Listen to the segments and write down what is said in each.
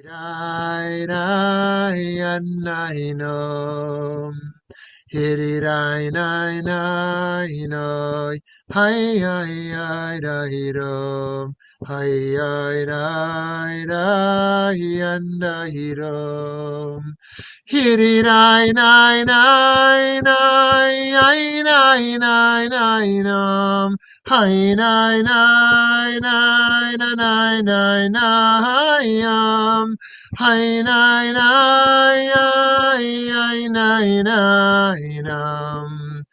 Hiri nai nai noi, hi hi hi rom, hi hi hi rom. Hiri nai nai nai nai nai nai nai nom, hi nai nai nai nai nai nai yum. Hi nai nai nai nai nai num.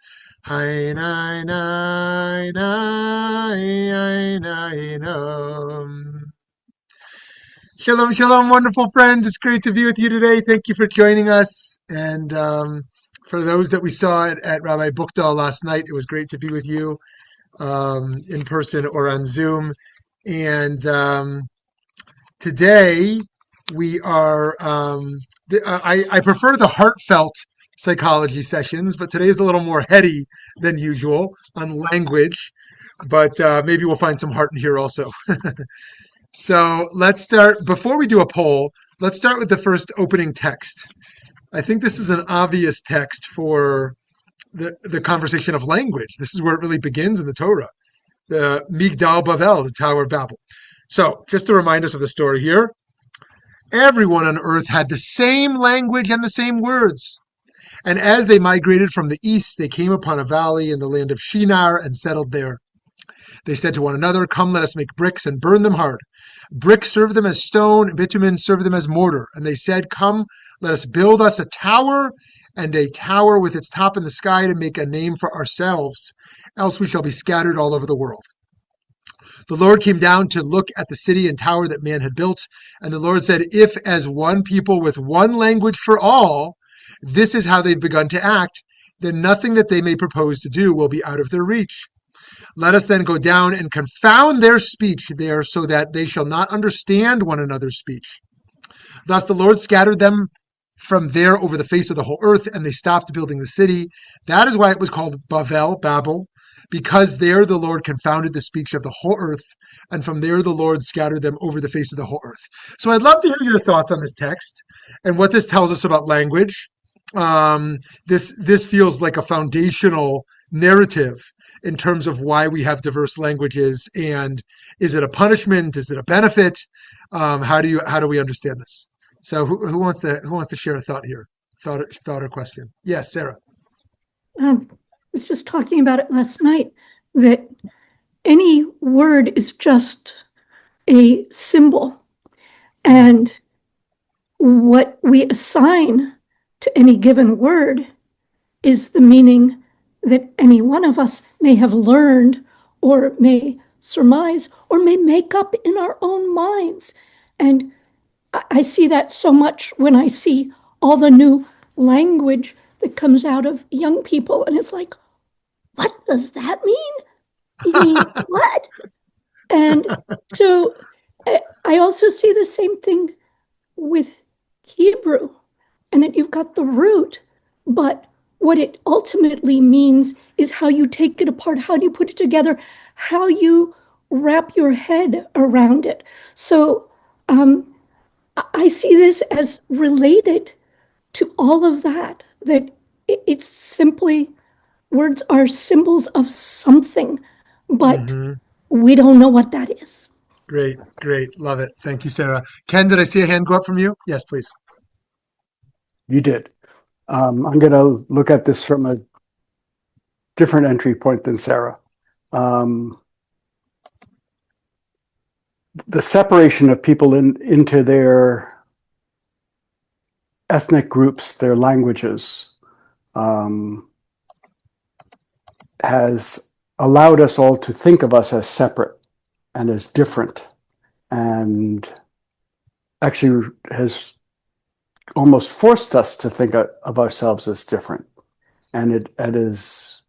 Hi nai nai nai nai num. Shalom, shalom, wonderful friends. It's great to be with you today. Thank you for joining us. And for those that we saw at Rabbi Bookdal last night, it was great to be with you in person or on Zoom. And today we are, I prefer the heartfelt psychology sessions, but today is a little more heady than usual on language. But maybe we'll find some heart in here also. So let's start. Before we do a poll, let's start with the first opening text. I think this is an obvious text for the conversation of language. This is where it really begins in the Torah, the Migdal Bavel, the Tower of Babel. So just to remind us of the story here, everyone on earth had the same language and the same words. And as they migrated from the east, they came upon a valley in the land of Shinar and settled there. They said to one another, "Come, let us make bricks and burn them hard. Brick serve them as stone, bitumen serve them as mortar." And they said, "Come, let us build us a tower, and a tower with its top in the sky to make a name for ourselves, else we shall be scattered all over the world." The Lord came down to look at the city and tower that man had built. And the Lord said, "If as one people with one language for all, this is how they've begun to act, then nothing that they may propose to do will be out of their reach. Let us then go down and confound their speech there, so that they shall not understand one another's speech." Thus the Lord scattered them from there over the face of the whole earth, and they stopped building the city. That is why it was called Bavel, Babel, because there the Lord confounded the speech of the whole earth, and from there the Lord scattered them over the face of the whole earth. So I'd love to hear your thoughts on this text and what this tells us about language. This feels like a foundational narrative in terms of why we have diverse languages, and is it a punishment? Is it a benefit? How do we understand this? So who wants to share a thought here? Thought or question? Yes, Sarah. I was just talking about it last night, that any word is just a symbol, and what we assign to any given word is the meaning that any one of us may have learned or may surmise or may make up in our own minds. And I see that so much when I see all the new language that comes out of young people, and it's like, what does that mean? You mean what? And so I also see the same thing with Hebrew, and that you've got the root, but what it ultimately means is how you take it apart, how do you put it together, how you wrap your head around it. So I see this as related to all of that, that it's simply, words are symbols of something, but we don't know what that is. Great. Love it. Thank you, Sarah. Ken, did I see a hand go up from you? Yes, please. You did. I'm going to look at this from a different entry point than Sarah. The separation of people into their ethnic groups, their languages, has allowed us all to think of us as separate and as different, and actually has almost forced us to think of ourselves as different. And it has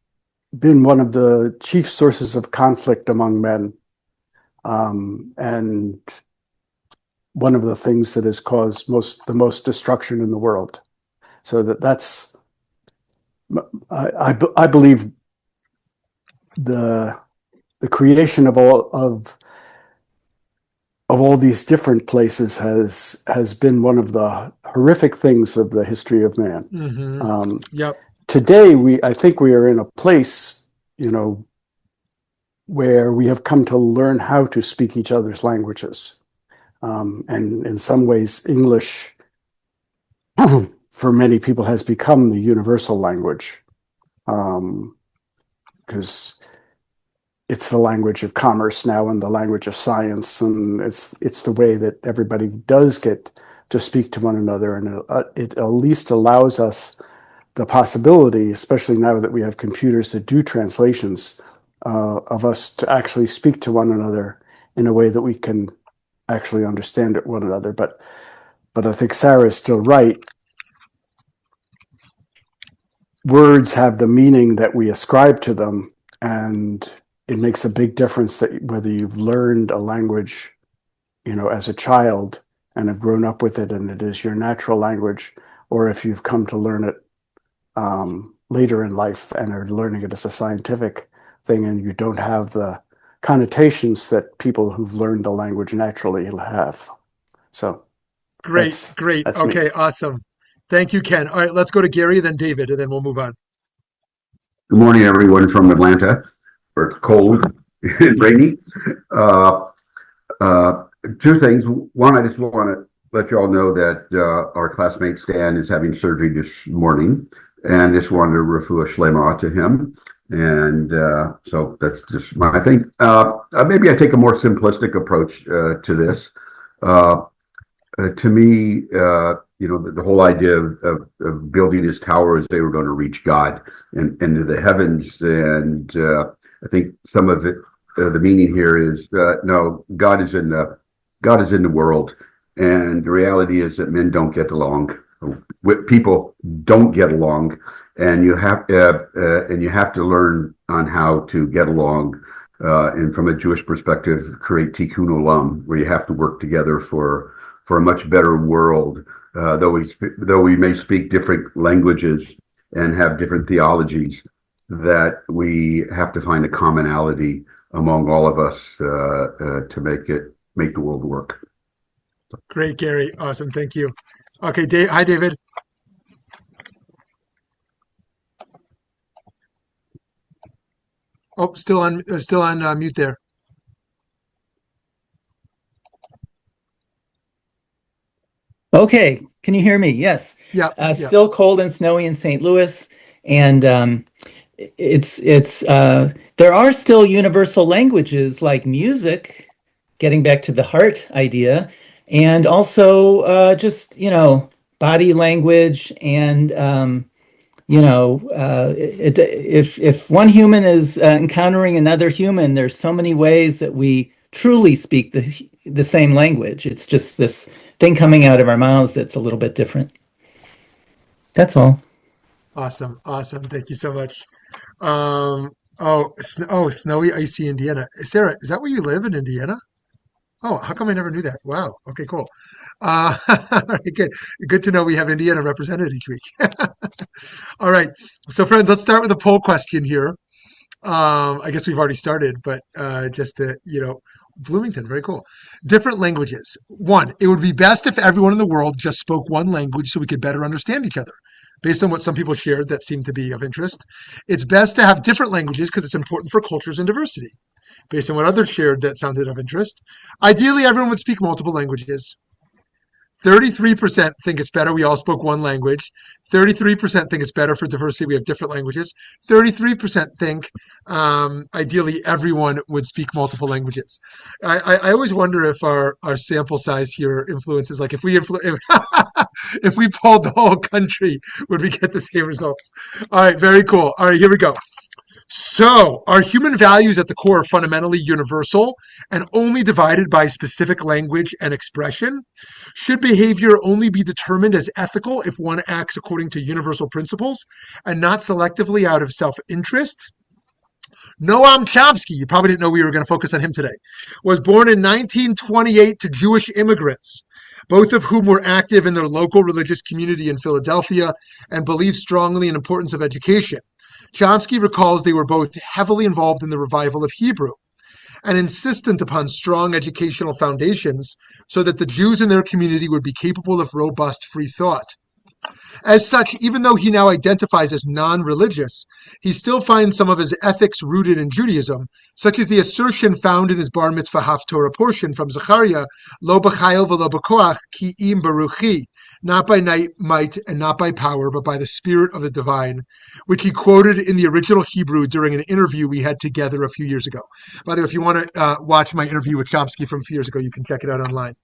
been one of the chief sources of conflict among men, and one of the things that has caused the most destruction in the world. So that's I believe the creation of a of all these different places has been one of the horrific things of the history of man. Mm-hmm. Yep. Today, I think we are in a place, where we have come to learn how to speak each other's languages. And in some ways, English, for many people, has become the universal language, because it's the language of commerce now and the language of science, and it's the way that everybody does get to speak to one another, and it at least allows us the possibility, especially now that we have computers that do translations, of us to actually speak to one another in a way that we can actually understand one another. But I think Sarah is still right. Words have the meaning that we ascribe to them, and it makes a big difference that whether you've learned a language, as a child and have grown up with it and it is your natural language, or if you've come to learn it later in life and are learning it as a scientific thing, and you don't have the connotations that people who've learned the language naturally have. So Great. that's Okay, me. awesome. Thank you, Ken. All right, let's go to Gary, then David, and then we'll move on. Good morning, everyone from Atlanta, where it's cold and rainy. Uh, Two things. One, I just want to let you all know that our classmate Stan is having surgery this morning, and just wanted to refuah shlema to him. And so that's just my thing. Maybe I take a more simplistic approach to this. To me, the whole idea of building his tower as they were going to reach God and into the heavens. And I think some of it, the meaning here is no, God is in the world, and the reality is that men don't get along. People don't get along, and you have to learn on how to get along. And from a Jewish perspective, create tikkun olam, where you have to work together for a much better world. Though we may speak different languages and have different theologies, that we have to find a commonality among all of us to make the world work. Great, Gary. Awesome. Thank you. Okay, hi, David. Oh, still on mute there. Okay, can you hear me? Yes. Yeah. Still cold and snowy in St. Louis, and it's there are still universal languages like music, getting back to the heart idea, and also just body language and if one human is encountering another human, there's so many ways that we truly speak the same language. It's just this thing coming out of our mouths that's a little bit different. That's all. Awesome. Thank you so much. Snowy, icy Indiana. Sarah, is that where you live in Indiana? Oh, how come I never knew that? Wow. Okay, cool. All right, good. Good to know we have Indiana represented each week. All right. So, friends, let's start with a poll question here. I guess we've already started, but just to, Bloomington, very cool. Different languages. One, it would be best if everyone in the world just spoke one language so we could better understand each other. Based on what some people shared that seemed to be of interest, it's best to have different languages because it's important for cultures and diversity. Based on what others shared that sounded of interest, ideally everyone would speak multiple languages. 33% think it's better we all spoke one language. 33% think it's better for diversity we have different languages. 33% think ideally everyone would speak multiple languages. I always wonder if our sample size here influences, like if we if we polled the whole country, would we get the same results? All right, very cool. All right, here we go. So, are human values at the core fundamentally universal and only divided by specific language and expression? Should behavior only be determined as ethical if one acts according to universal principles and not selectively out of self-interest? Noam Chomsky, you probably didn't know we were going to focus on him today, was born in 1928 to Jewish immigrants, both of whom were active in their local religious community in Philadelphia and believed strongly in the importance of education. Chomsky recalls they were both heavily involved in the revival of Hebrew. and insistent upon strong educational foundations so that the Jews in their community would be capable of robust free thought. As such, even though he now identifies as non-religious, he still finds some of his ethics rooted in Judaism, such as the assertion found in his Bar Mitzvah Haftorah portion from Zechariah, Lo b'chayil v'lo b'koach ki im baruchi, not by might and not by power, but by the Spirit of the Divine, which he quoted in the original Hebrew during an interview we had together a few years ago. By the way, if you want to watch my interview with Chomsky from a few years ago, you can check it out online.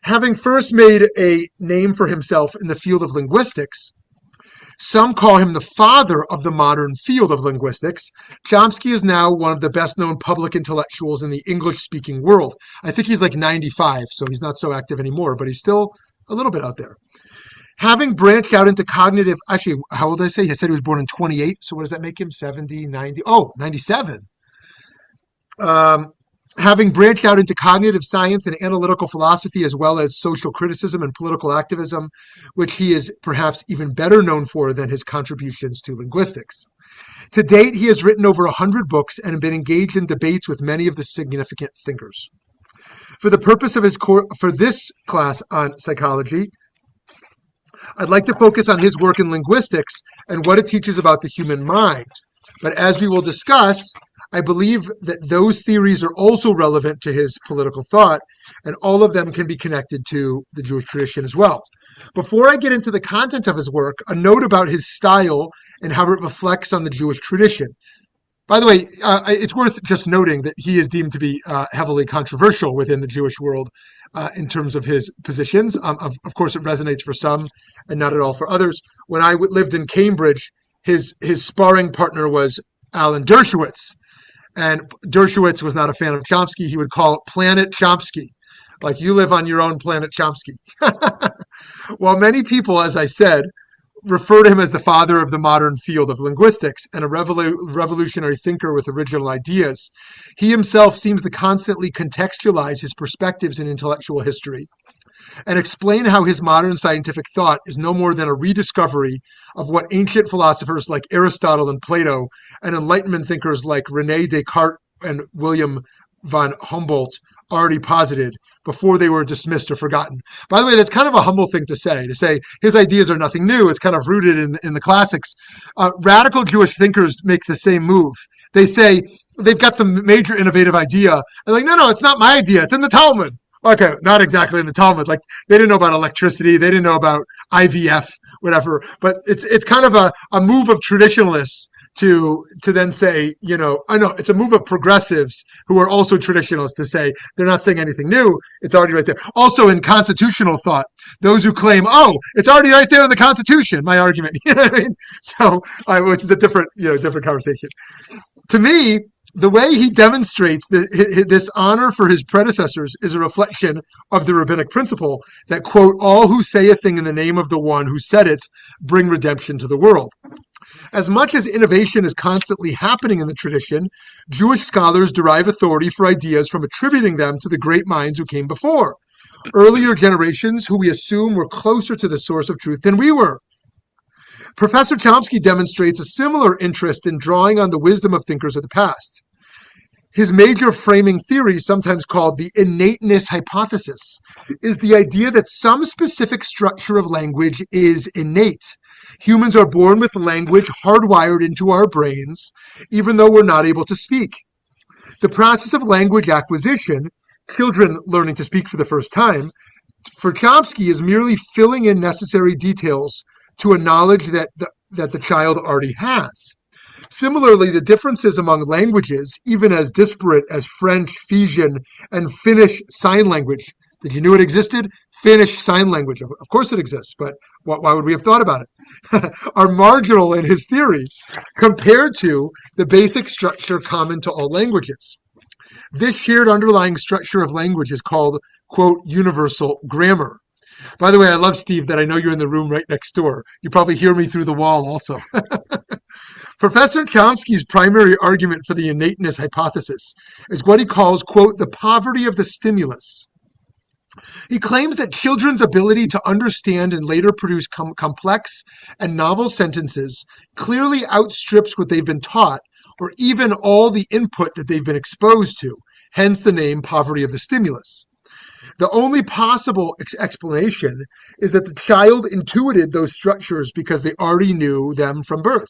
Having first made a name for himself in the field of linguistics, some call him the father of the modern field of linguistics. Chomsky is now one of the best-known public intellectuals in the English-speaking world. I think he's like 95, so he's not so active anymore, but he's still a little bit out there. Having branched out into cognitive, actually, how old did I say? I said he was born in 28, so what does that make him? 70, 90? Oh, 97. Having branched out into cognitive science and analytical philosophy, as well as social criticism and political activism, which he is perhaps even better known for than his contributions to linguistics. To date, he has written over 100 books and been engaged in debates with many of the significant thinkers. For the purpose of for this class on psychology, I'd like to focus on his work in linguistics and what it teaches about the human mind. But as we will discuss, I believe that those theories are also relevant to his political thought, and all of them can be connected to the Jewish tradition as well. Before I get into the content of his work, a note about his style and how it reflects on the Jewish tradition. By the way, it's worth just noting that he is deemed to be heavily controversial within the Jewish world in terms of his positions. Of course, it resonates for some and not at all for others. When I lived in Cambridge, his sparring partner was Alan Dershowitz. And Dershowitz was not a fan of Chomsky. He would call it Planet Chomsky, like you live on your own planet Chomsky. While many people, as I said, refer to him as the father of the modern field of linguistics and a revolutionary thinker with original ideas, he himself seems to constantly contextualize his perspectives in intellectual history and explain how his modern scientific thought is no more than a rediscovery of what ancient philosophers like Aristotle and Plato and Enlightenment thinkers like René Descartes and William von Humboldt already posited before they were dismissed or forgotten. By the way, that's kind of a humble thing to say his ideas are nothing new. It's kind of rooted in the classics. Radical Jewish thinkers make the same move. They say they've got some major innovative idea. They're like, no, it's not my idea. It's in the Talmud. Okay, not exactly in the Talmud. Like they didn't know about electricity. They didn't know about IVF, whatever. But it's kind of a move of traditionalists to then say, I know it's a move of progressives who are also traditionalists to say they're not saying anything new. It's already right there. Also in constitutional thought, those who claim, it's already right there in the Constitution, my argument, you know what I mean? So, which is a different conversation. To me, the way he demonstrates this honor for his predecessors is a reflection of the rabbinic principle that, quote, all who say a thing in the name of the one who said it bring redemption to the world. As much as innovation is constantly happening in the tradition, Jewish scholars derive authority for ideas from attributing them to the great minds who came before, earlier generations who we assume were closer to the source of truth than we were. Professor Chomsky demonstrates a similar interest in drawing on the wisdom of thinkers of the past. His major framing theory, sometimes called the innateness hypothesis, is the idea that some specific structure of language is innate. Humans are born with language hardwired into our brains, even though we're not able to speak. The process of language acquisition, children learning to speak for the first time, for Chomsky is merely filling in necessary details to a knowledge that the child already has. Similarly, the differences among languages, even as disparate as French, Fijian, and Finnish Sign Language. Did you know it existed? Finnish Sign Language. Of course it exists, but why would we have thought about it? Are marginal in his theory compared to the basic structure common to all languages. This shared underlying structure of language is called, quote, universal grammar. By the way, I love, Steve, that I know you're in the room right next door. You probably hear me through the wall also. Professor Chomsky's primary argument for the innateness hypothesis is what he calls, quote, the poverty of the stimulus. He claims that children's ability to understand and later produce complex and novel sentences clearly outstrips what they've been taught or even all the input that they've been exposed to. hence the name poverty of the stimulus. The only possible explanation is that the child intuited those structures because they already knew them from birth.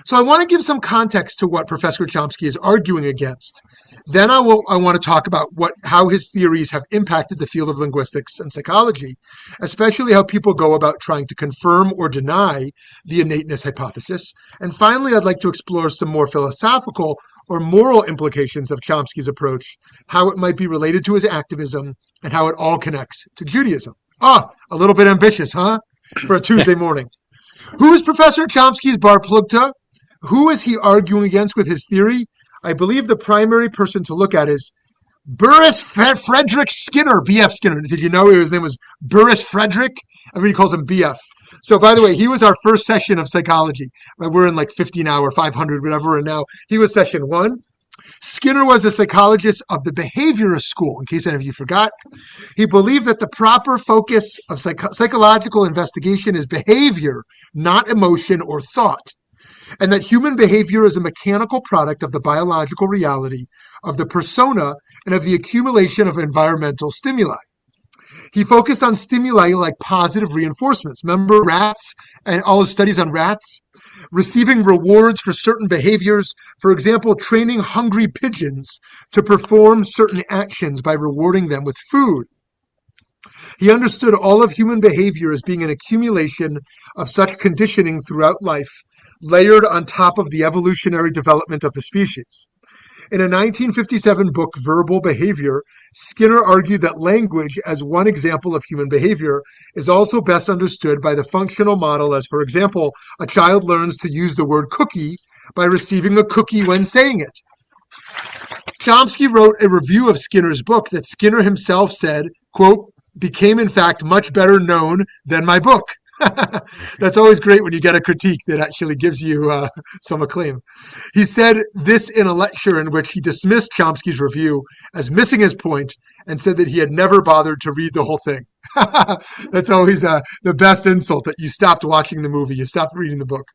So I want to give some context to what Professor Chomsky is arguing against. Then I want to talk about how his theories have impacted the field of linguistics and psychology, especially how people go about trying to confirm or deny the innateness hypothesis. And finally, I'd like to explore some more philosophical or moral implications of Chomsky's approach, how it might be related to his activism, and how it all connects to Judaism. A little bit ambitious, huh? For a Tuesday morning. Who is Professor Chomsky's bar plugta? Who is he arguing against with his theory? I believe the primary person to look at is Burris Frederick Skinner, B.F. Skinner. Did you know his name was Burris Frederick? Everybody calls him B.F. So, by the way, he was our first session of psychology. We're in like 50 now or 500, whatever, and now he was session 1. Skinner was a psychologist of the behaviorist school, in case any of you forgot. He believed that the proper focus of psychological investigation is behavior, not emotion or thought, and that human behavior is a mechanical product of the biological reality, of the persona, and of the accumulation of environmental stimuli. He focused on stimuli like positive reinforcements. Remember rats and all his studies on rats? Receiving rewards for certain behaviors, for example, training hungry pigeons to perform certain actions by rewarding them with food. He understood all of human behavior as being an accumulation of such conditioning throughout life, layered on top of the evolutionary development of the species. In a 1957 book, Verbal Behavior, Skinner argued that language, as one example of human behavior, is also best understood by the functional model as, for example, a child learns to use the word cookie by receiving a cookie when saying it. Chomsky wrote a review of Skinner's book that Skinner himself said, quote, became in fact much better known than my book. That's always great when you get a critique that actually gives you some acclaim. He said this in a lecture in which he dismissed Chomsky's review as missing his point and said that he had never bothered to read the whole thing. That's always the best insult, that you stopped watching the movie, you stopped reading the book.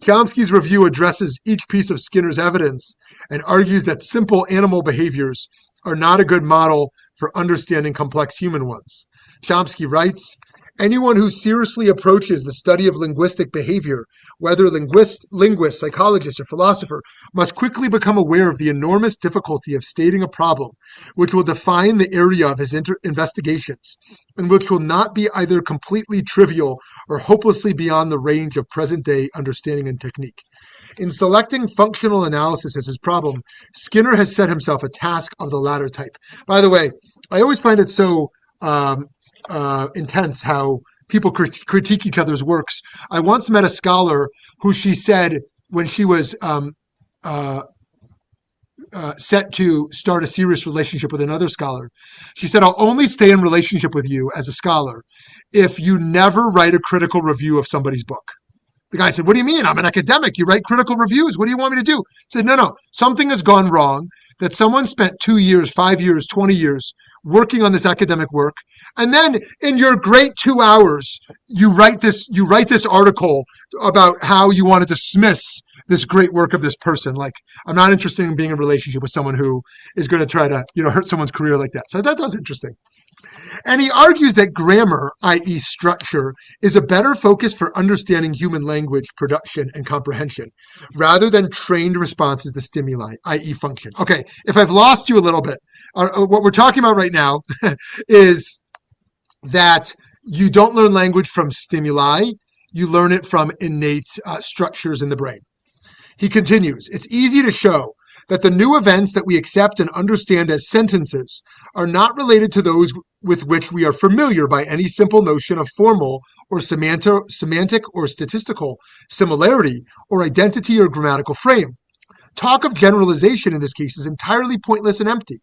Chomsky's review addresses each piece of Skinner's evidence and argues that simple animal behaviors are not a good model for understanding complex human ones. Chomsky writes, anyone who seriously approaches the study of linguistic behavior, whether linguist, psychologist, or philosopher, must quickly become aware of the enormous difficulty of stating a problem which will define the area of his investigations, and which will not be either completely trivial or hopelessly beyond the range of present-day understanding and technique. In selecting functional analysis as his problem, Skinner has set himself a task of the latter type. By the way, I always find it so intense how people critique each other's works. I once met a scholar who she said when she was set to start a serious relationship with another scholar, she said, I'll only stay in relationship with you as a scholar if you never write a critical review of somebody's book. The guy said, what do you mean? I'm an academic. You write critical reviews. What do you want me to do? I said, no. Something has gone wrong, that someone spent 2 years, 5 years, 20 years working on this academic work. And then in your great 2 hours, you write this article about how you want to dismiss this great work of this person. Like, I'm not interested in being in a relationship with someone who is going to try to, hurt someone's career like that. So I thought that was interesting. And he argues that grammar, i.e. structure, is a better focus for understanding human language production and comprehension, rather than trained responses to stimuli, i.e. function. Okay, if I've lost you a little bit, what we're talking about right now is that you don't learn language from stimuli, you learn it from innate structures in the brain. He continues, it's easy to show that the new events that we accept and understand as sentences are not related to those with which we are familiar by any simple notion of formal or semantic or statistical similarity or identity or grammatical frame. Talk of generalization in this case is entirely pointless and empty.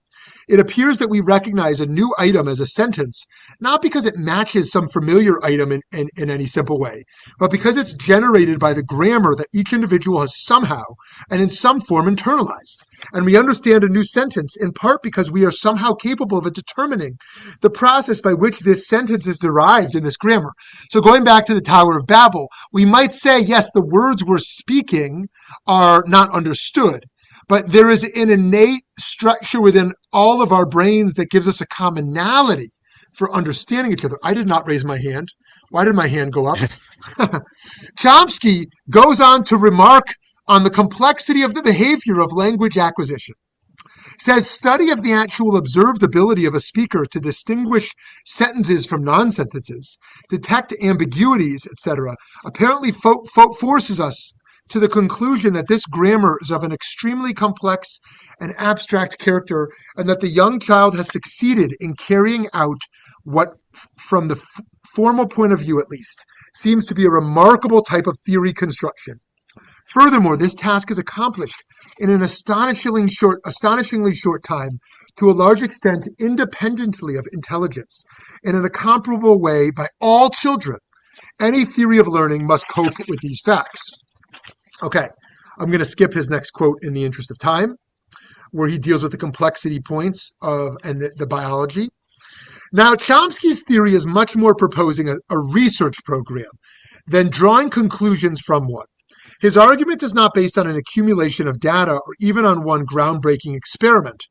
It appears that we recognize a new item as a sentence, not because it matches some familiar item in any simple way, but because it's generated by the grammar that each individual has somehow and in some form internalized. And we understand a new sentence in part because we are somehow capable of determining the process by which this sentence is derived in this grammar. So going back to the Tower of Babel, we might say, yes, the words we're speaking are not understood, but there is an innate structure within all of our brains that gives us a commonality for understanding each other. I did not raise my hand. Why did my hand go up? Chomsky goes on to remark on the complexity of the behavior of language acquisition. Says study of the actual observed ability of a speaker to distinguish sentences from non-sentences, detect ambiguities, etc., apparently forces us to the conclusion that this grammar is of an extremely complex and abstract character, and that the young child has succeeded in carrying out what, from the formal point of view at least, seems to be a remarkable type of theory construction. Furthermore, this task is accomplished in an astonishingly short time, to a large extent independently of intelligence, in an incomparable way by all children. Any theory of learning must cope with these facts. Okay, I'm going to skip his next quote in the interest of time, where he deals with the complexity points and the biology. Now, Chomsky's theory is much more proposing a research program than drawing conclusions from one. His argument is not based on an accumulation of data or even on one groundbreaking experiment,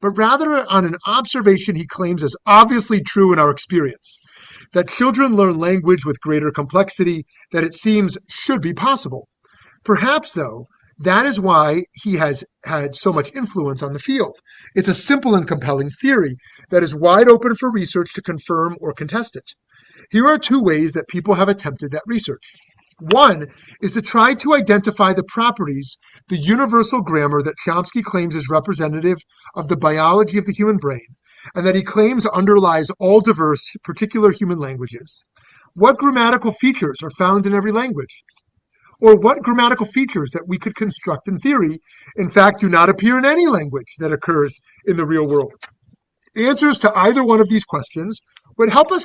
but rather on an observation he claims is obviously true in our experience, that children learn language with greater complexity than it seems should be possible. Perhaps, though, that is why he has had so much influence on the field. It's a simple and compelling theory that is wide open for research to confirm or contest it. Here are two ways that people have attempted that research. One is to try to identify the properties, the universal grammar that Chomsky claims is representative of the biology of the human brain, and that he claims underlies all diverse, particular human languages. What grammatical features are found in every language? Or what grammatical features that we could construct in theory, in fact, do not appear in any language that occurs in the real world? Answers to either one of these questions would help us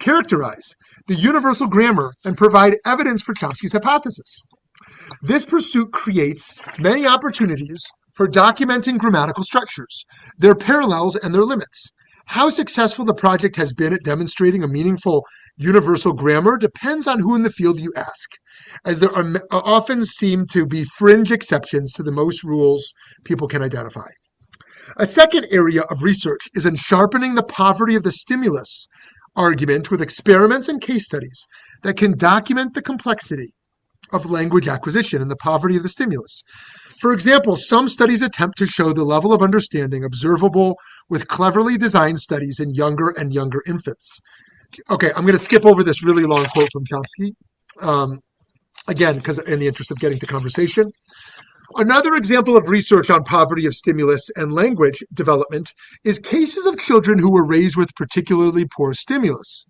characterize the universal grammar and provide evidence for Chomsky's hypothesis. This pursuit creates many opportunities for documenting grammatical structures, their parallels and their limits. How successful the project has been at demonstrating a meaningful universal grammar depends on who in the field you ask, as there are often seem to be fringe exceptions to the most rules people can identify. A second area of research is in sharpening the poverty of the stimulus argument with experiments and case studies that can document the complexity of language acquisition and the poverty of the stimulus. For example, some studies attempt to show the level of understanding observable with cleverly designed studies in younger and younger infants. Okay, I'm going to skip over this really long quote from Chomsky, again, because in the interest of getting to conversation. Another example of research on poverty of stimulus and language development is cases of children who were raised with particularly poor stimulus.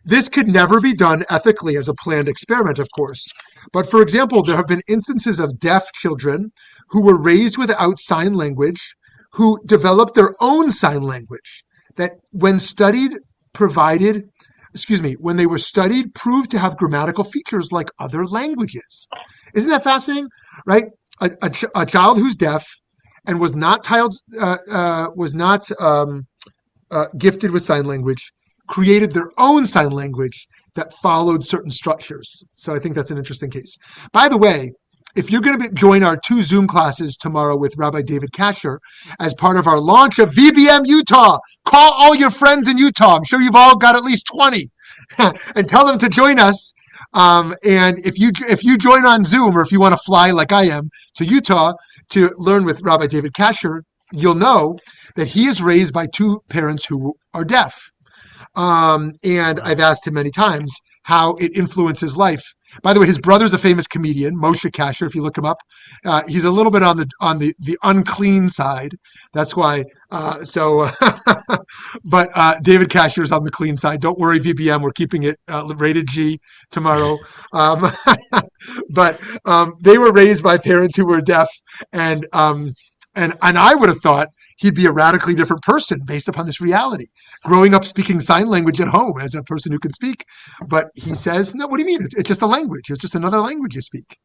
This could never be done ethically as a planned experiment, of course. But for example, there have been instances of deaf children who were raised without sign language, who developed their own sign language that when they were studied, proved to have grammatical features like other languages. Isn't that fascinating, right? A child who's deaf and was not gifted with sign language created their own sign language that followed certain structures. So I think that's an interesting case. By the way, if you're going to join our 2 Zoom classes tomorrow with Rabbi David Kasher as part of our launch of VBM Utah, call all your friends in Utah. I'm sure you've all got at least 20 and tell them to join us. And if you join on Zoom, or if you want to fly like I am to Utah to learn with Rabbi David Kasher, you'll know that he is raised by 2 parents who are deaf. And I've asked him many times how it influences life. By the way, his brother's a famous comedian, Moshe Kasher. If you look him up, he's a little bit on the unclean side. That's why. But David Kasher is on the clean side. Don't worry, VBM. We're keeping it rated G tomorrow. But they were raised by parents who were deaf, and I would have thought he'd be a radically different person based upon this reality, growing up speaking sign language at home as a person who can speak. But he says, no, what do you mean? It's just a language. It's just another language you speak,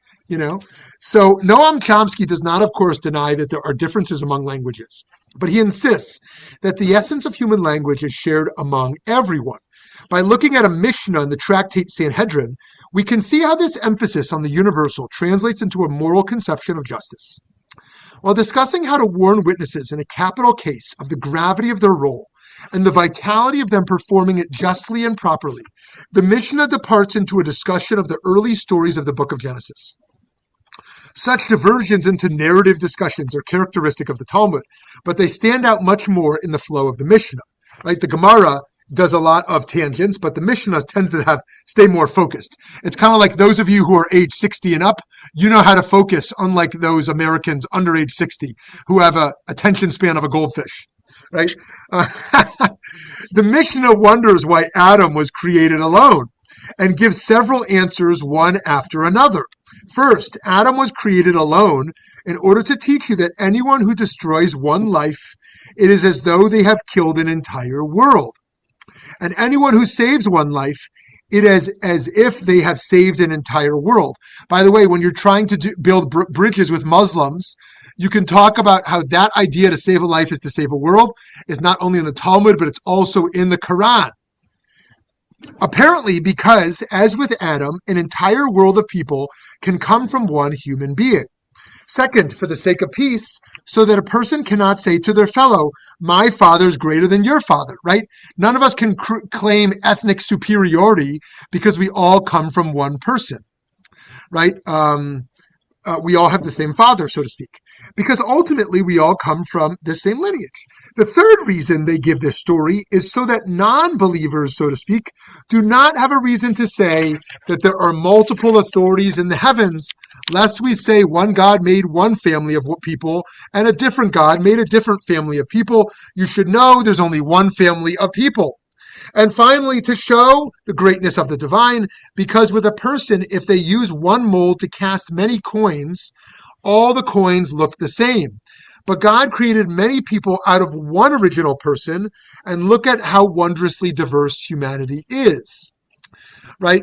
So Noam Chomsky does not, of course, deny that there are differences among languages. But he insists that the essence of human language is shared among everyone. By looking at a Mishnah in the tractate Sanhedrin, we can see how this emphasis on the universal translates into a moral conception of justice. While discussing how to warn witnesses in a capital case of the gravity of their role and the vitality of them performing it justly and properly, the Mishnah departs into a discussion of the early stories of the book of Genesis. Such diversions into narrative discussions are characteristic of the Talmud, but they stand out much more in the flow of the Mishnah. Right? The Gemara does a lot of tangents, but the Mishnah tends to stay more focused. It's kind of like those of you who are age 60 and up, you know how to focus, unlike those Americans under age 60 who have a attention span of a goldfish. Right? The Mishnah wonders why Adam was created alone and gives several answers one after another. First, Adam was created alone in order to teach you that anyone who destroys one life, it is as though they have killed an entire world. And anyone who saves one life, it is as if they have saved an entire world. By the way, when you're trying to build bridges with Muslims, you can talk about how that idea to save a life is to save a world is not only in the Talmud, but it's also in the Quran. Apparently, because, as with Adam, an entire world of people can come from one human being. Second, for the sake of peace, so that a person cannot say to their fellow, my father is greater than your father, right? None of us can claim ethnic superiority because we all come from one person, right? We all have the same father, so to speak, because ultimately we all come from the same lineage. The third reason they give this story is so that non-believers, so to speak, do not have a reason to say that there are multiple authorities in the heavens, lest we say one God made one family of people and a different God made a different family of people. You should know there's only one family of people. And finally, to show the greatness of the divine, because with a person, if they use one mold to cast many coins, all the coins look the same. But God created many people out of one original person, and look at how wondrously diverse humanity is. Right?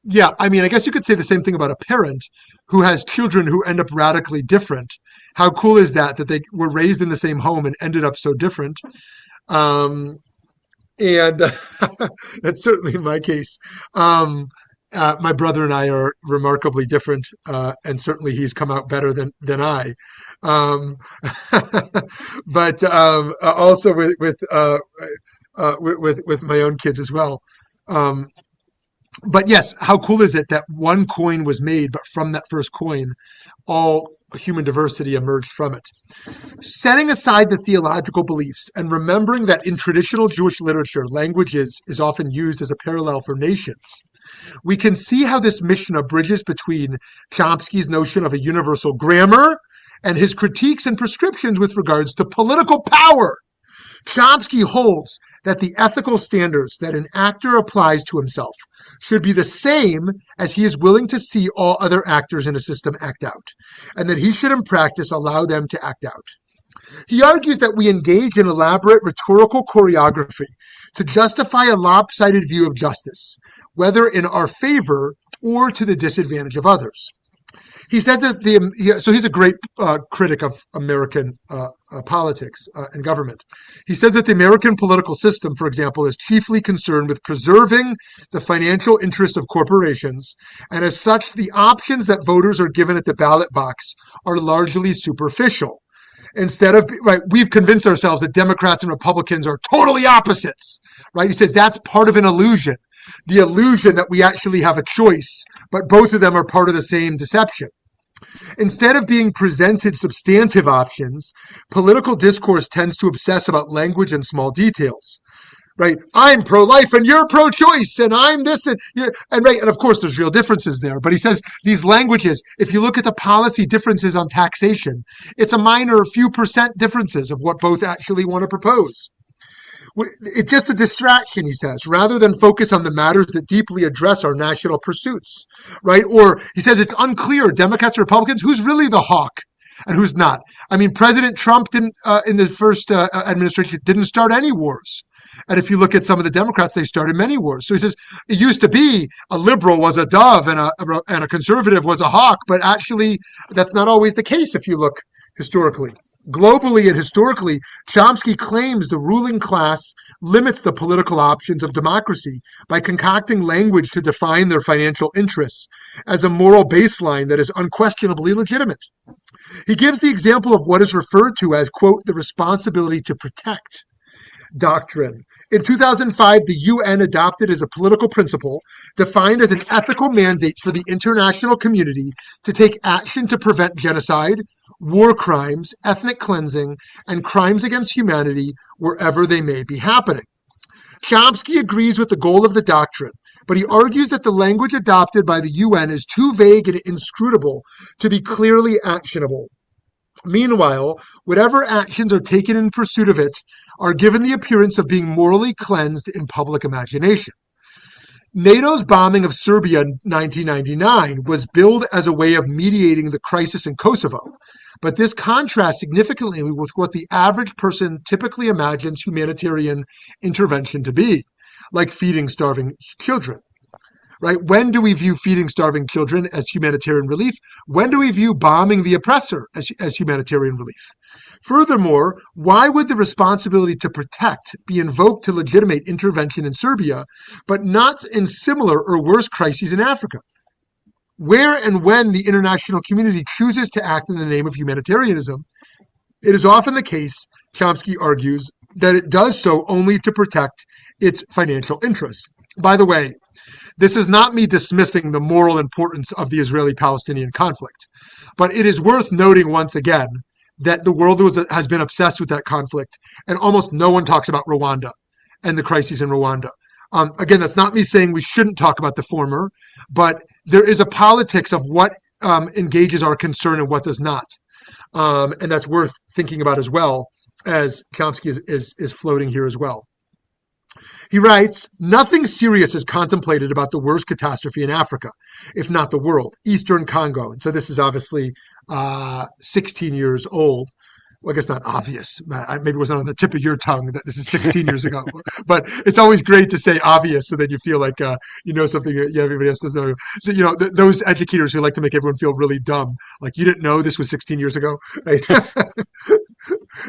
Yeah, I mean, I guess you could say the same thing about a parent who has children who end up radically different. How cool is that they were raised in the same home and ended up so different? And that's certainly my case. My brother and I are remarkably different, and certainly he's come out better than I. But also with my own kids as well. But yes, how cool is it that one coin was made, but from that first coin, all human diversity emerged from it. Setting aside the theological beliefs and remembering that in traditional Jewish literature, languages is often used as a parallel for nations, we can see how this Mishnah bridges between Chomsky's notion of a universal grammar and his critiques and prescriptions with regards to political power. Chomsky holds that the ethical standards that an actor applies to himself should be the same as he is willing to see all other actors in a system act out, and that he should in practice allow them to act out. He argues that we engage in elaborate rhetorical choreography to justify a lopsided view of justice, whether in our favor or to the disadvantage of others. He says that so he's a great critic of American politics and government. He says that the American political system, for example, is chiefly concerned with preserving the financial interests of corporations, and as such, the options that voters are given at the ballot box are largely superficial. Instead of, right, we've convinced ourselves that Democrats and Republicans are totally opposites, right? He says that's part of an illusion, the illusion that we actually have a choice, but both of them are part of the same deception. Instead of being presented substantive options, political discourse tends to obsess about language and small details. Right? I'm pro-life and you're pro-choice and I'm this and right. And of course there's real differences there. But he says these languages, if you look at the policy differences on taxation, it's a minor few percent differences of what both actually want to propose. It's just a distraction, he says, rather than focus on the matters that deeply address our national pursuits, right? Or he says it's unclear, Democrats or Republicans, who's really the hawk and who's not. I mean, President Trump in the first administration didn't start any wars. And if you look at some of the Democrats, they started many wars. So he says it used to be a liberal was a dove and a conservative was a hawk, but actually that's not always the case if you look historically. Globally and historically, Chomsky claims the ruling class limits the political options of democracy by concocting language to define their financial interests as a moral baseline that is unquestionably legitimate. He gives the example of what is referred to as, quote, the responsibility to protect doctrine. In 2005, the UN adopted as a political principle, defined as an ethical mandate for the international community to take action to prevent genocide, war crimes, ethnic cleansing, and crimes against humanity wherever they may be happening. Chomsky agrees with the goal of the doctrine, but he argues that the language adopted by the UN is too vague and inscrutable to be clearly actionable. Meanwhile, whatever actions are taken in pursuit of it are given the appearance of being morally cleansed in public imagination. NATO's bombing of Serbia in 1999 was billed as a way of mediating the crisis in Kosovo, but this contrasts significantly with what the average person typically imagines humanitarian intervention to be, like feeding starving children. Right? When do we view feeding starving children as humanitarian relief? When do we view bombing the oppressor as humanitarian relief? Furthermore, why would the responsibility to protect be invoked to legitimate intervention in Serbia, but not in similar or worse crises in Africa? Where and when the international community chooses to act in the name of humanitarianism, it is often the case, Chomsky argues, that it does so only to protect its financial interests. By the way, this is not me dismissing the moral importance of the Israeli-Palestinian conflict, but it is worth noting once again that the world has been obsessed with that conflict, and almost no one talks about Rwanda and the crises in Rwanda. Again, that's not me saying we shouldn't talk about the former, but there is a politics of what engages our concern and what does not. And that's worth thinking about as well, as Chomsky is floating here as well. He writes, nothing serious is contemplated about the worst catastrophe in Africa, if not the world, Eastern Congo. And so this is obviously 16 years old. Well, I guess not obvious. Maybe it wasn't on the tip of your tongue that this is 16 years ago. But it's always great to say obvious, so then you feel like you know something everybody else doesn't know. So, those educators who like to make everyone feel really dumb, like you didn't know this was 16 years ago. Right?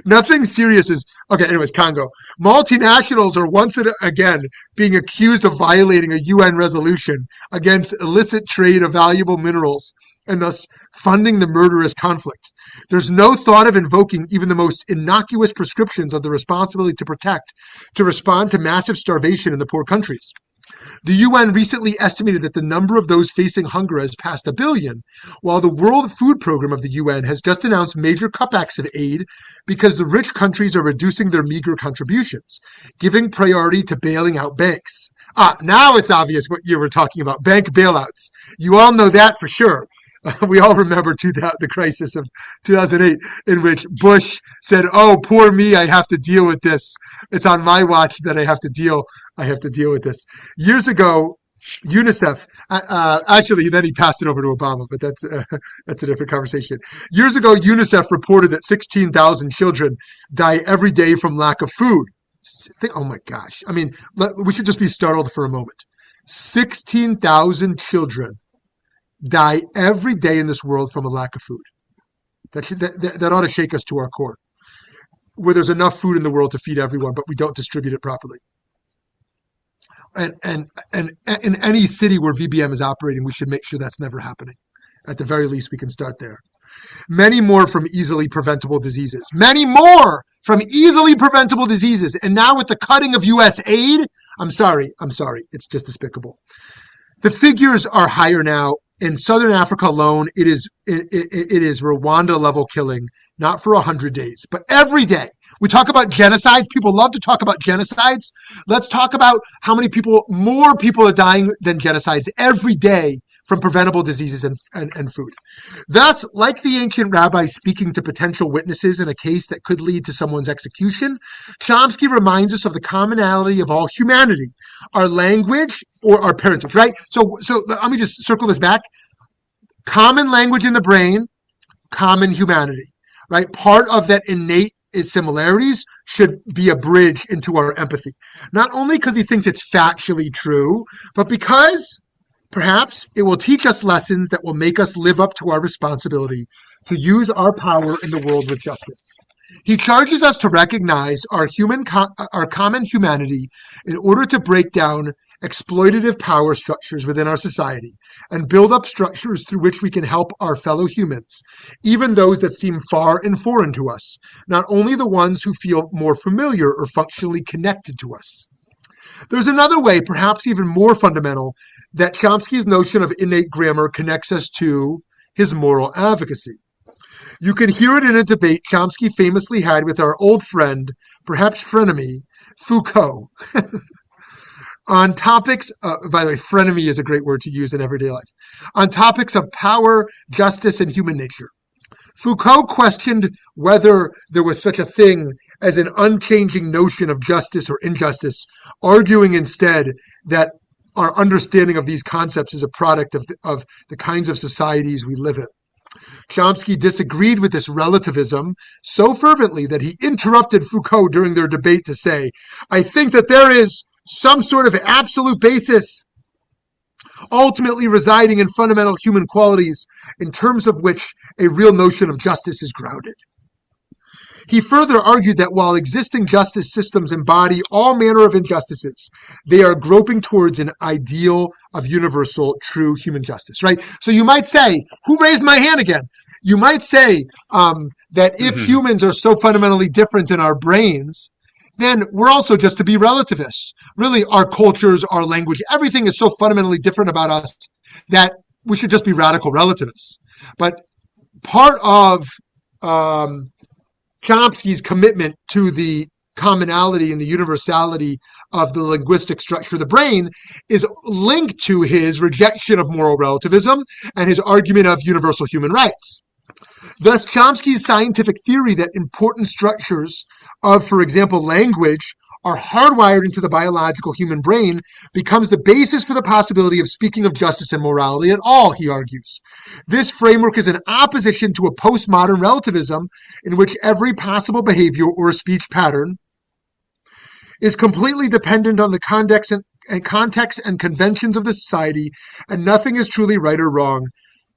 Nothing serious is, okay, anyways, Congo. Multinationals are once again being accused of violating a UN resolution against illicit trade of valuable minerals and thus funding the murderous conflict. There's no thought of invoking even the most innocuous prescriptions of the responsibility to protect to respond to massive starvation in the poor countries. The UN recently estimated that the number of those facing hunger has passed 1 billion, while the World Food Program of the UN has just announced major cutbacks of aid because the rich countries are reducing their meager contributions, giving priority to bailing out banks. Now it's obvious what you were talking about, bank bailouts. You all know that for sure. We all remember the crisis of 2008 in which Bush said, "Oh, poor me, I have to deal with this. It's on my watch that I have to deal with this." Years ago, UNICEF, actually, then he passed it over to Obama, but that's a different conversation. Years ago, UNICEF reported that 16,000 children die every day from lack of food. Oh my gosh. I mean, we should just be startled for a moment. 16,000 children die every day in this world from a lack of food. That ought to shake us to our core. Where there's enough food in the world to feed everyone, but we don't distribute it properly. And in any city where VBM is operating, we should make sure that's never happening. At the very least, we can start there. Many more from easily preventable diseases. Many more from easily preventable diseases. And now with the cutting of U.S. aid, I'm sorry. It's just despicable. The figures are higher now. In Southern Africa alone, it is Rwanda-level killing, not for 100 days, but every day. We talk about genocides. People love to talk about genocides. Let's talk about how many more people are dying than genocides every day from preventable diseases and food. Thus, like the ancient rabbis speaking to potential witnesses in a case that could lead to someone's execution, Chomsky reminds us of the commonality of all humanity, our language or our parentage, right? So let me just circle this back. Common language in the brain, common humanity, right? Part of that innate similarities should be a bridge into our empathy. Not only because he thinks it's factually true, but because perhaps it will teach us lessons that will make us live up to our responsibility to use our power in the world with justice. He charges us to recognize our common humanity in order to break down exploitative power structures within our society and build up structures through which we can help our fellow humans, even those that seem far and foreign to us, not only the ones who feel more familiar or functionally connected to us. There's another way, perhaps even more fundamental, that Chomsky's notion of innate grammar connects us to his moral advocacy. You can hear it in a debate Chomsky famously had with our old friend, perhaps frenemy, Foucault, on topics, by the way, frenemy is a great word to use in everyday life, on topics of power, justice, and human nature. Foucault questioned whether there was such a thing as an unchanging notion of justice or injustice, arguing instead that our understanding of these concepts is a product of the kinds of societies we live in. Chomsky disagreed with this relativism so fervently that he interrupted Foucault during their debate to say, I think that there is some sort of absolute basis ultimately residing in fundamental human qualities in terms of which a real notion of justice is grounded. He further argued that while existing justice systems embody all manner of injustices, they are groping towards an ideal of universal, true human justice, right? So you might say, who raised my hand again? You might say that if humans are so fundamentally different in our brains, then we're also just to be relativists. Really, our cultures, our language, everything is so fundamentally different about us that we should just be radical relativists. But part of Chomsky's commitment to the commonality and the universality of the linguistic structure of the brain is linked to his rejection of moral relativism and his argument of universal human rights. Thus, Chomsky's scientific theory that important structures of, for example, language are hardwired into the biological human brain becomes the basis for the possibility of speaking of justice and morality at all, he argues. This framework is in opposition to a postmodern relativism in which every possible behavior or speech pattern is completely dependent on the context and conventions of the society, and nothing is truly right or wrong.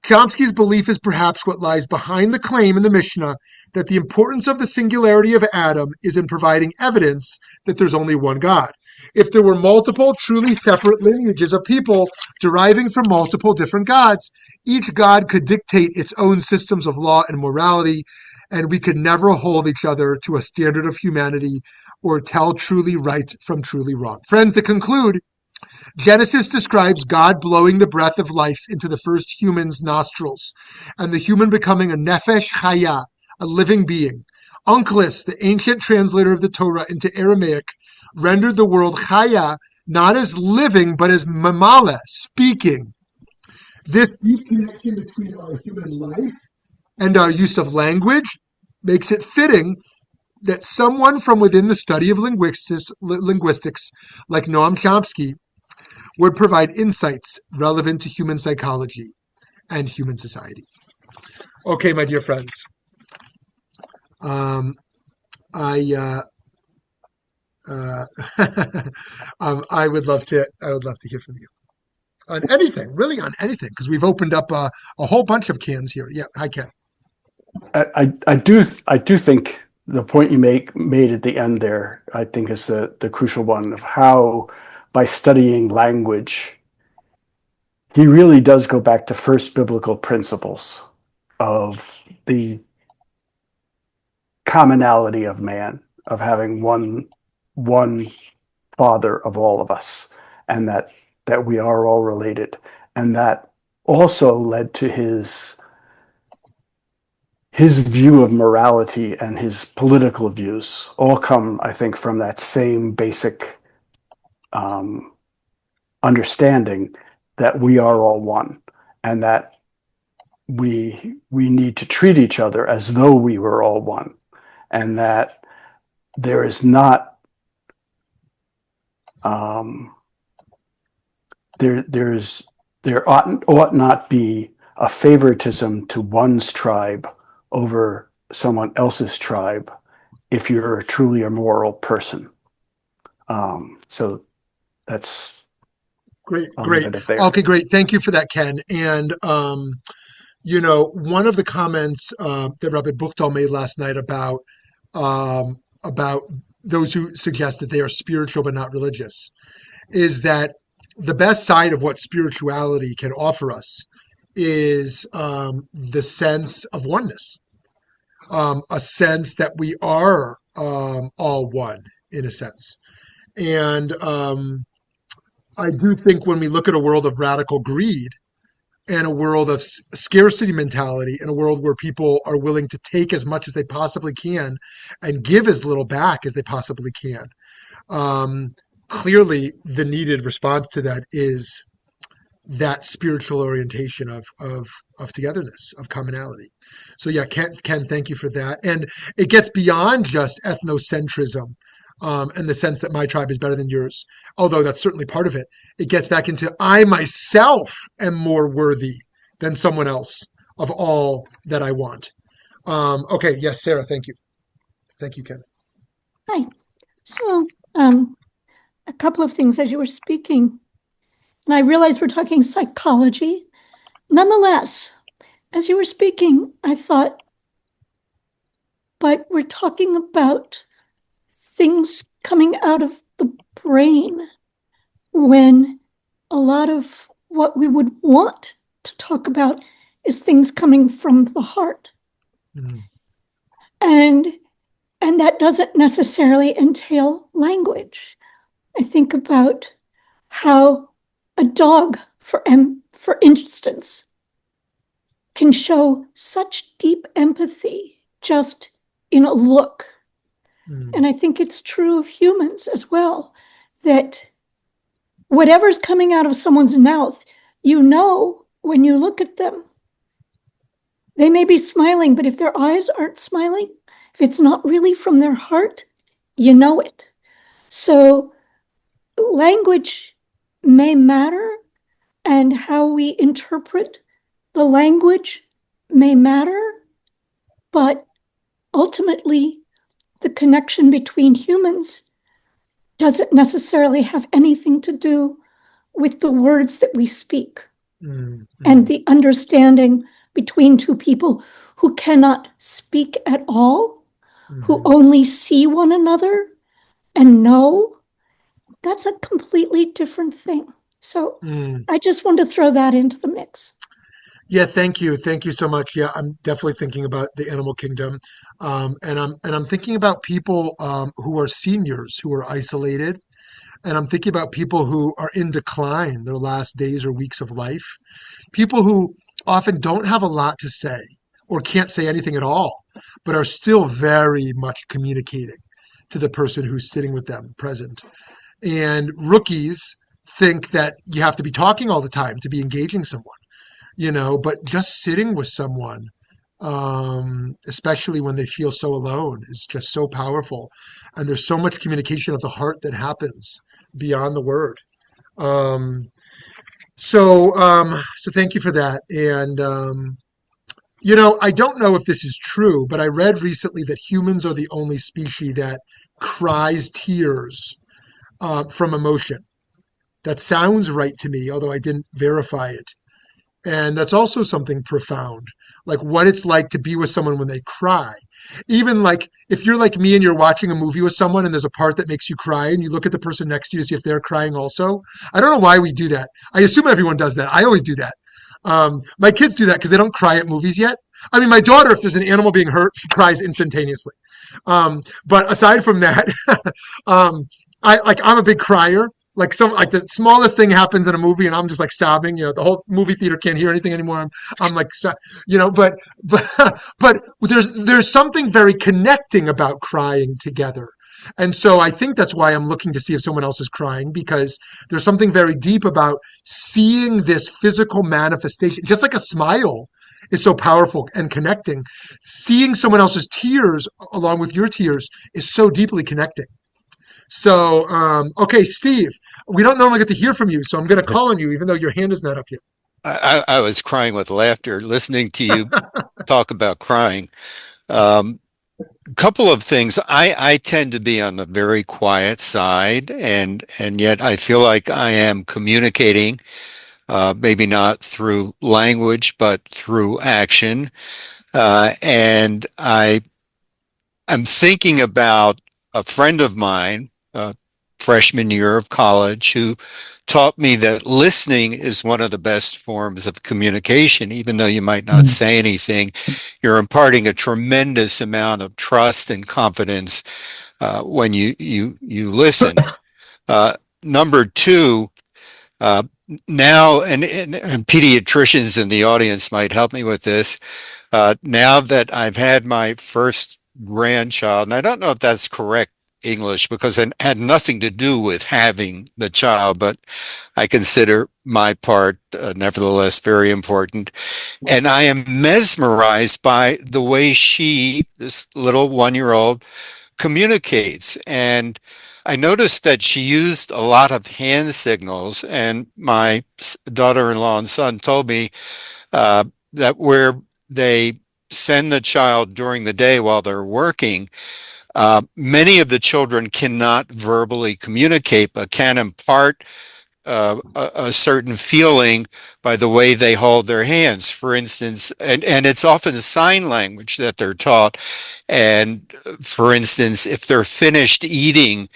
Chomsky's belief is perhaps what lies behind the claim in the Mishnah that the importance of the singularity of Adam is in providing evidence that there's only one God. If there were multiple truly separate lineages of people deriving from multiple different gods, each god could dictate its own systems of law and morality, and we could never hold each other to a standard of humanity or tell truly right from truly wrong. Friends, to conclude, Genesis describes God blowing the breath of life into the first human's nostrils, and the human becoming a nefesh chaya, a living being. Onkelos, the ancient translator of the Torah into Aramaic, rendered the word chaya not as living, but as mamala, speaking. This deep connection between our human life and our use of language makes it fitting that someone from within the study of linguistics like Noam Chomsky, would provide insights relevant to human psychology and human society. Okay, my dear friends, I would love to hear from you on anything, really on anything, because we've opened up a whole bunch of cans here. Yeah, hi, Ken. I do think the point you made at the end there, I think, is the crucial one of how, by studying language, he really does go back to first biblical principles of the commonality of man, of having one father of all of us, and that we are all related. And that also led to his view of morality and his political views all come, I think, from that same basic understanding that we are all one, and that we need to treat each other as though we were all one, and that there is not there ought not be a favoritism to one's tribe over someone else's tribe if you're truly a moral person. So that's great. Okay, great. Thank you for that, Ken. And one of the comments that Rabbi Buchtal made last night about about those who suggest that they are spiritual but not religious, is that the best side of what spirituality can offer us is the sense of oneness, a sense that we are all one in a sense. And I do think when we look at a world of radical greed and a world of scarcity mentality and a world where people are willing to take as much as they possibly can and give as little back as they possibly can, um, clearly the needed response to that is that spiritual orientation of togetherness, of commonality. So yeah, Ken, thank you for that. And it gets beyond just ethnocentrism, and the sense that my tribe is better than yours, although that's certainly part of it. It gets back into I myself am more worthy than someone else of all that I want. Okay, yes, Sarah, thank you. Thank you, Ken. Hi. So, a couple of things as you were speaking, and I realize we're talking psychology. Nonetheless, as you were speaking, I thought, but we're talking about things coming out of the brain when a lot of what we would want to talk about is things coming from the heart. Mm-hmm. And that doesn't necessarily entail language. I think about how a dog, for instance, can show such deep empathy just in a look. Mm. And I think it's true of humans as well, that whatever's coming out of someone's mouth, you know when you look at them. They may be smiling, but if their eyes aren't smiling, if it's not really from their heart, you know it. So language may matter, and how we interpret the language may matter, but ultimately the connection between humans doesn't necessarily have anything to do with the words that we speak. Mm-hmm. And the understanding between two people who cannot speak at all, mm-hmm. who only see one another and know, that's a completely different thing. So I just want to throw that into the mix. Yeah, thank you. Thank you so much. Yeah, I'm definitely thinking about the animal kingdom. And I'm thinking about people who are seniors, who are isolated. And I'm thinking about people who are in decline, their last days or weeks of life. People who often don't have a lot to say or can't say anything at all, but are still very much communicating to the person who's sitting with them present. And rookies think that you have to be talking all the time to be engaging someone, but just sitting with someone, especially when they feel so alone, is just so powerful. And there's so much communication of the heart that happens beyond the word. So thank you for that. And, I don't know if this is true, but I read recently that humans are the only species that cries tears from emotion. That sounds right to me, although I didn't verify it. And that's also something profound, like what it's like to be with someone when they cry. Even like if you're like me and you're watching a movie with someone and there's a part that makes you cry and you look at the person next to you to see if they're crying also. I don't know why we do that. I assume everyone does that. I always do that. My kids do that because they don't cry at movies yet. I mean, my daughter, if there's an animal being hurt, she cries instantaneously. But aside from that, I'm a big crier. Like the smallest thing happens in a movie and I'm just like sobbing, the whole movie theater can't hear anything anymore. I'm like, but there's something very connecting about crying together. And so I think that's why I'm looking to see if someone else is crying, because there's something very deep about seeing this physical manifestation, just like a smile is so powerful and connecting. Seeing someone else's tears along with your tears is so deeply connecting. So, okay, Steve, we don't normally get to hear from you, so I'm going to call on you, even though your hand is not up yet. I was crying with laughter listening to you talk about crying. Couple of things. I tend to be on the very quiet side, and yet I feel like I am communicating, maybe not through language, but through action. And I I'm thinking about a friend of mine, freshman year of college, who taught me that listening is one of the best forms of communication. Even though you might not say anything, you're imparting a tremendous amount of trust and confidence when you listen. Uh, Number two, uh, now, and pediatricians in the audience might help me with this. Now that I've had my first grandchild, and I don't know if that's correct English because it had nothing to do with having the child, but I consider my part nevertheless very important. And I am mesmerized by the way she, this little 1-year-old, communicates. And I noticed that she used a lot of hand signals, and my daughter-in-law and son told me that where they send the child during the day while they're working, many of the children cannot verbally communicate, but can impart a certain feeling by the way they hold their hands, for instance, and it's often sign language that they're taught. And for instance, if they're finished eating,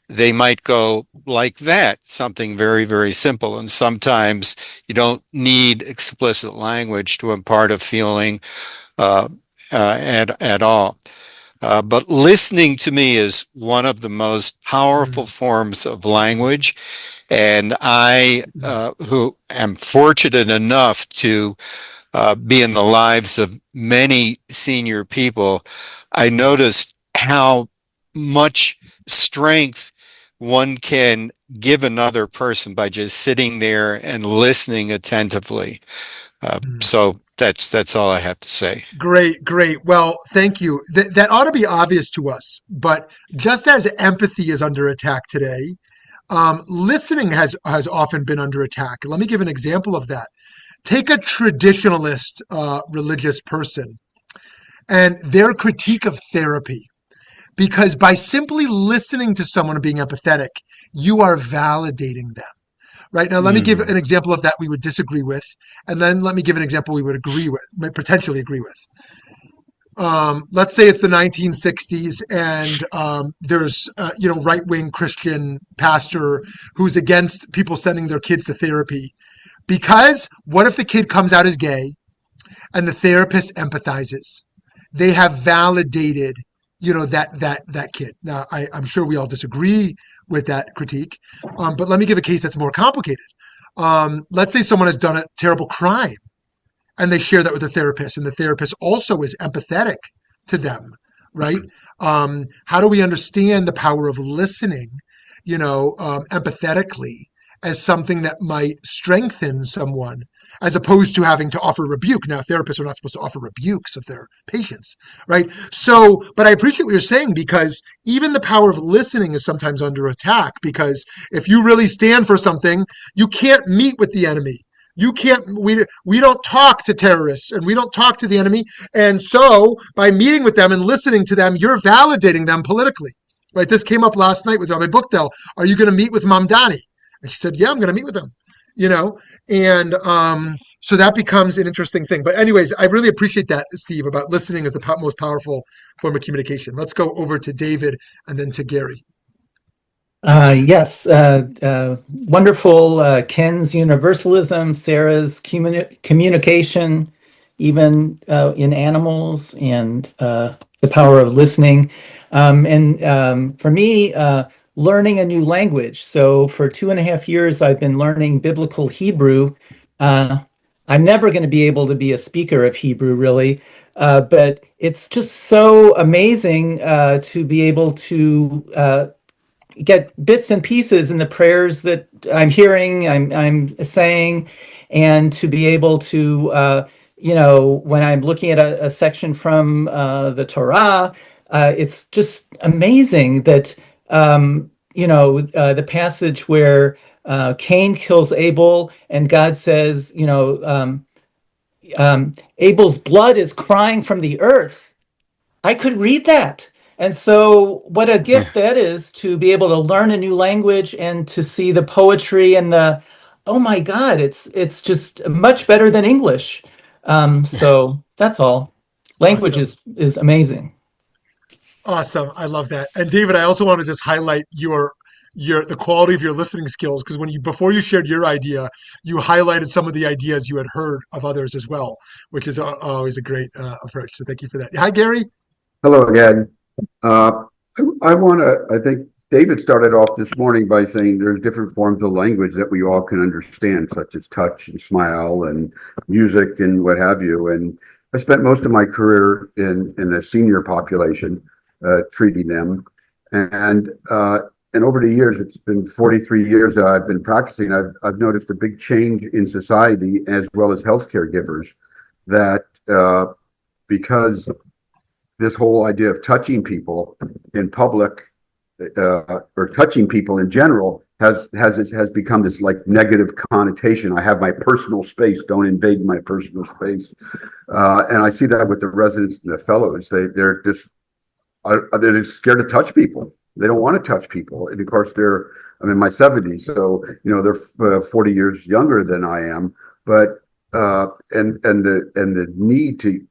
they might go like that, something very, very simple. And sometimes you don't need explicit language to impart a feeling at all. But listening to me is one of the most powerful forms of language. And I, who am fortunate enough to be in the lives of many senior people, I noticed how much strength one can give another person by just sitting there and listening attentively. So that's all I have to say. Great, great. Well, thank you. That ought to be obvious to us. But just as empathy is under attack today, listening has often been under attack. Let me give an example of that. Take a traditionalist religious person and their critique of therapy. Because by simply listening to someone and being empathetic, you are validating them. Right now, let me give an example of that we would disagree with, and then let me give an example we would agree with, might potentially agree with. Let's say it's the 1960s, and there's right-wing Christian pastor who's against people sending their kids to therapy. Because what if the kid comes out as gay and the therapist empathizes? They have validated, that kid. Now, I'm sure we all disagree with that critique, but let me give a case that's more complicated. Let's say someone has done a terrible crime, and they share that with the therapist, and the therapist also is empathetic to them, right? How do we understand the power of listening, empathetically as something that might strengthen someone as opposed to having to offer rebuke? Now, therapists are not supposed to offer rebukes of their patients, right? So, but I appreciate what you're saying, because even the power of listening is sometimes under attack, because if you really stand for something, you can't meet with the enemy. You can't, we don't talk to terrorists, and we don't talk to the enemy. And so by meeting with them and listening to them, you're validating them politically, right? This came up last night with Rabbi Bookdell. Are you going to meet with Mamdani? And she said, yeah, I'm going to meet with him, and so that becomes an interesting thing. But anyways, I really appreciate that, Steve, about listening as the most powerful form of communication. Let's go over to David and then to Gary. Yes, wonderful. Ken's universalism, Sarah's communication, even in animals, and the power of listening. And for me, learning a new language. So for 2.5 years, I've been learning biblical Hebrew. I'm never going to be able to be a speaker of Hebrew, really, but it's just so amazing to be able to get bits and pieces in the prayers that I'm hearing, I'm saying, and to be able to, when I'm looking at a section from the Torah, it's just amazing that, the passage where Cain kills Abel and God says, Abel's blood is crying from the earth. I could read that. And so what a gift that is, to be able to learn a new language and to see the poetry and oh my God, it's just much better than English. So that's all. Language Awesome. is amazing. Awesome. I love that. And David, I also want to just highlight the quality of your listening skills because when you before you shared your idea, you highlighted some of the ideas you had heard of others as well, which is always a great approach. So thank you for that. Hi, Gary. Hello again. Uh, I think David started off this morning by saying there's different forms of language that we all can understand, such as touch and smile and music and what have you. And I spent most of my career in the senior population, treating them. And and over the years, it's been 43 years that I've been practicing. I've noticed a big change in society as well as healthcare givers that because this whole idea of touching people in public or touching people in general has become this like negative connotation. I have my personal space. Don't invade my personal space. And I see that with the residents and the fellows. They're just scared to touch people. They don't want to touch people. And of course, I'm in my 70s, so they're 40 years younger than I am. But the need to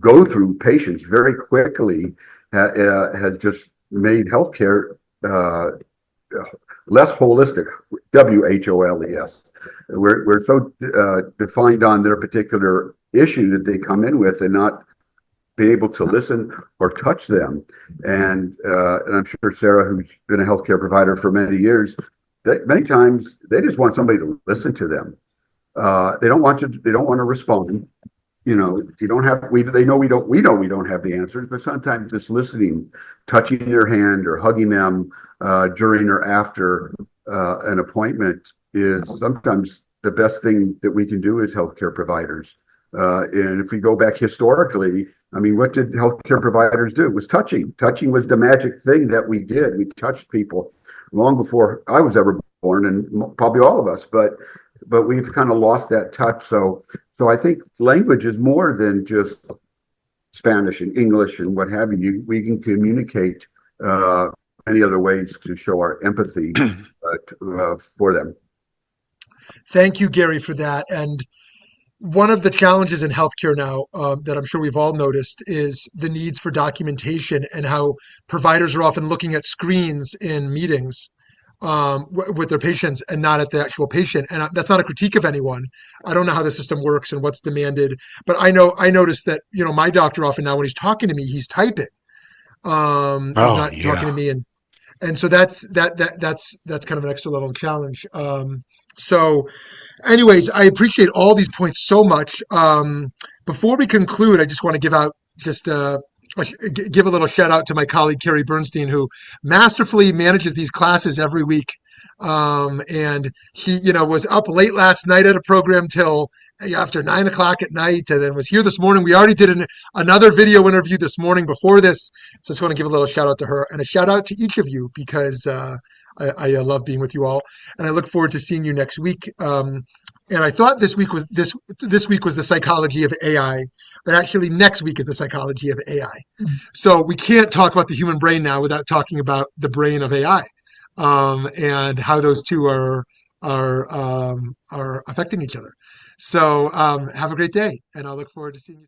go through patients very quickly has just made healthcare less holistic. WHOLES. We're so defined on their particular issue that they come in with, and not be able to listen or touch them. And I'm sure Sarah, who's been a healthcare provider for many years, that many times they just want somebody to listen to them. They don't want to respond. You don't have, they know we don't have the answers, but sometimes just listening, touching their hand or hugging them during or after an appointment is sometimes the best thing that we can do as healthcare providers. And if we go back historically, I mean, what did healthcare providers do? It was touching. Touching was the magic thing that we did. We touched people long before I was ever born, and probably all of us. But we've kind of lost that touch. So I think language is more than just Spanish and English and what have you. We can communicate many other ways to show our empathy for them. Thank you, Gary, for that. And one of the challenges in healthcare now that I'm sure we've all noticed is the needs for documentation and how providers are often looking at screens in meetings with their patients and not at the actual patient. And that's not a critique of anyone. I don't know how the system works and what's demanded, but I noticed that my doctor often now when he's talking to me, he's typing. He's Oh, not talking to yeah. me, and so that's kind of an extra level of challenge. So anyways, I appreciate all these points so much. Before we conclude, I just want to give out give a little shout out to my colleague Carrie Bernstein, who masterfully manages these classes every week. And she, was up late last night at a program till after 9 o'clock at night, and then was here this morning. We already did another video interview this morning before this, so I just want to give a little shout out to her and a shout out to each of you because I love being with you all, and I look forward to seeing you next week. And I thought this week was the psychology of AI, but actually next week is the psychology of AI. So we can't talk about the human brain now without talking about the brain of AI, and how those two are affecting each other. So have a great day, and I'll look forward to seeing you.